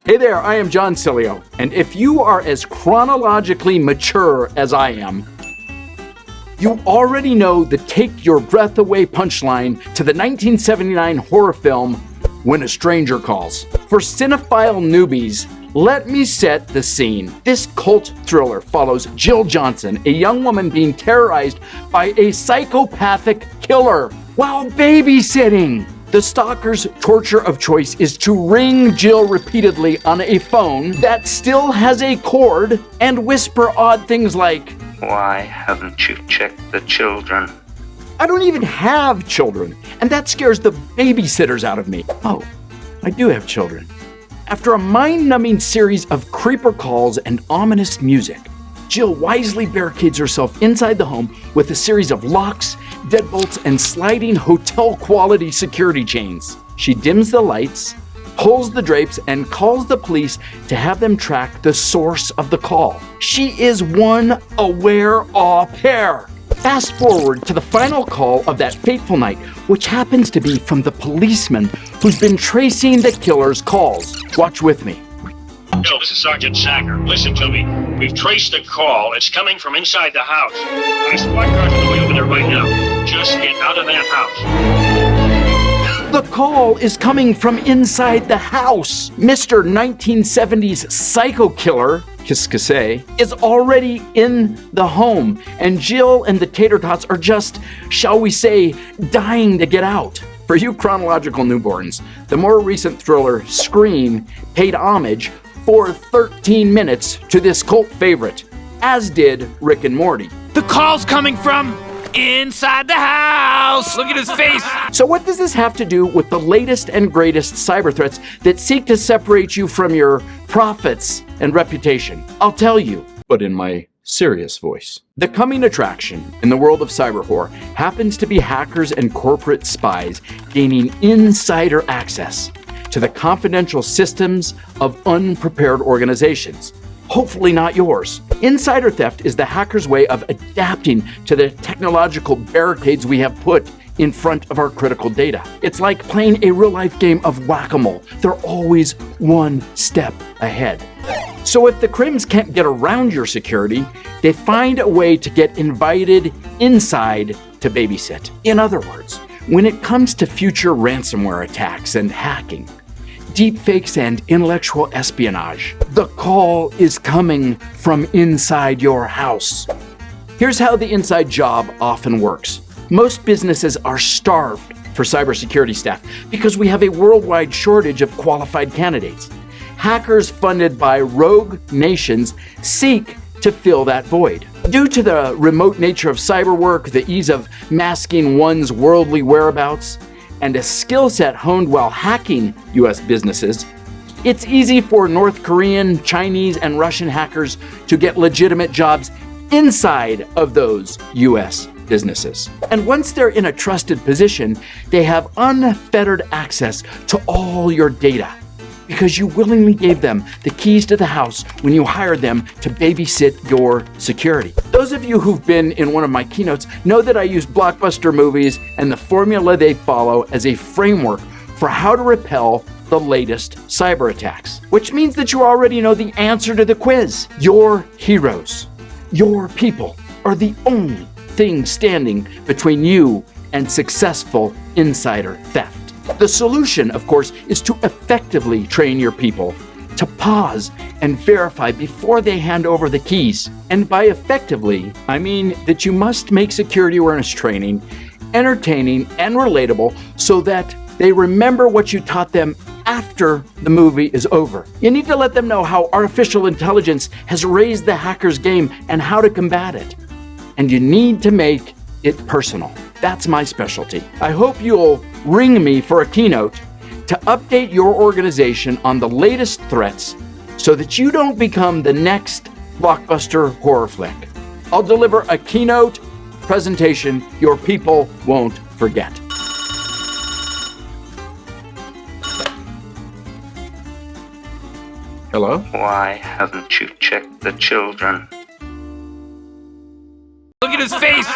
Hey there, I am John Sileo, and if you are as chronologically mature as I am, you already know the take your breath away punchline to the 1979 horror film, When a Stranger Calls. For cinephile newbies, let me set the scene. This cult thriller follows Jill Johnson, a young woman being terrorized by a psychopathic killer while babysitting. The stalker's torture of choice is to ring Jill repeatedly on a phone that still has a cord and whisper odd things like, "Why haven't you checked the children?" I don't even have children, and that scares the babysitters out of me. Oh, I do have children. After a mind-numbing series of creeper calls and ominous music, Jill wisely barricades herself inside the home with a series of locks, deadbolts, and sliding hotel-quality security chains. She dims the lights, pulls the drapes, and calls the police to have them track the source of the call. She is one aware au pair. Fast forward to the final call of that fateful night, which happens to be from the policeman who's been tracing the killer's calls. Watch with me. Bill, this is Sergeant Sacker. Listen to me. We've traced the call. It's coming from inside the house. My squad car's on the way over there right now. Just get out of that house. The call is coming from inside the house. Mr. 1970s psycho killer, qu'est-ce que c'est, is already in the home, and Jill and the Tater Tots are just, shall we say, dying to get out. For you chronological newborns, the more recent thriller Scream paid homage for 13 minutes to this cult favorite, as did Rick and Morty. The call's coming from inside the house! Look at his face! So what does this have to do with the latest and greatest cyber threats that seek to separate you from your profits and reputation? I'll tell you, but in my serious voice. The coming attraction in the world of cyber horror happens to be hackers and corporate spies gaining insider access to the confidential systems of unprepared organizations. Hopefully not yours. Insider theft is the hacker's way of adapting to the technological barricades we have put in front of our critical data. It's like playing a real-life game of whack-a-mole. They're always one step ahead. So if the crims can't get around your security, they find a way to get invited inside to babysit. In other words, when it comes to future ransomware attacks and hacking, deepfakes and intellectual espionage, the call is coming from inside your house. Here's how the inside job often works. Most businesses are starved for cybersecurity staff because we have a worldwide shortage of qualified candidates. Hackers funded by rogue nations seek to fill that void. Due to the remote nature of cyber work, the ease of masking one's worldly whereabouts, and a skill set honed while hacking US businesses, it's easy for North Korean, Chinese, and Russian hackers to get legitimate jobs inside of those US businesses. And once they're in a trusted position, they have unfettered access to all your data because you willingly gave them the keys to the house when you hired them to babysit your security. Those of you who've been in one of my keynotes know that I use blockbuster movies and the formula they follow as a framework for how to repel the latest cyber attacks, which means that you already know the answer to the quiz. Your heroes, your people, are the only thing standing between you and successful insider theft. The solution, of course, is to effectively train your people to pause and verify before they hand over the keys. And by effectively, I mean that you must make security awareness training entertaining and relatable so that they remember what you taught them after the movie is over. You need to let them know how artificial intelligence has raised the hacker's game and how to combat it. And you need to make it personal. That's my specialty. I hope you'll ring me for a keynote to update your organization on the latest threats so that you don't become the next blockbuster horror flick. I'll deliver a keynote presentation your people won't forget. Hello? Why haven't you checked the children? Look at his face!